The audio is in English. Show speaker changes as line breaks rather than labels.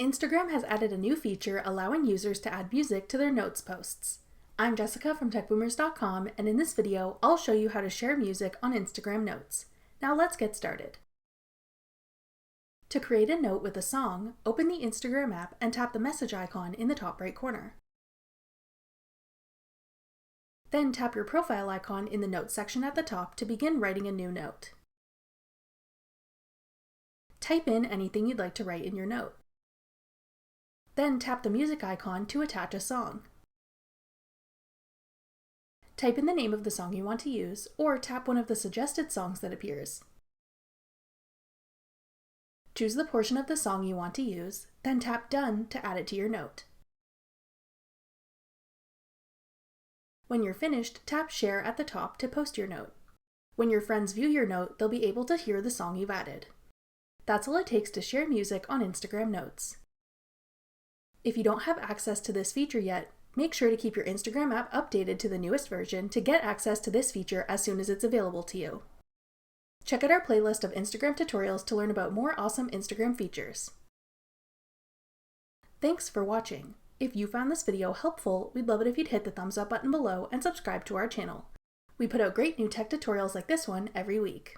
Instagram has added a new feature allowing users to add music to their Notes posts. I'm Jessica from TechBoomers.com, and in this video, I'll show you how to share music on Instagram Notes. Now let's get started. To create a note with a song, open the Instagram app and tap the message icon in the top right corner. Then tap your profile icon in the Notes section at the top to begin writing a new note. Type in anything you'd like to write in your note. Then tap the music icon to attach a song. Type in the name of the song you want to use, or tap one of the suggested songs that appears. Choose the portion of the song you want to use, then tap Done to add it to your note. When you're finished, tap Share at the top to post your note. When your friends view your note, they'll be able to hear the song you've added. That's all it takes to share music on Instagram Notes. If you don't have access to this feature yet, make sure to keep your Instagram app updated to the newest version to get access to this feature as soon as it's available to you. Check out our playlist of Instagram tutorials to learn about more awesome Instagram features. Thanks for watching. If you found this video helpful, we'd love it if you'd hit the thumbs up button below and subscribe to our channel. We put out great new tech tutorials like this one every week.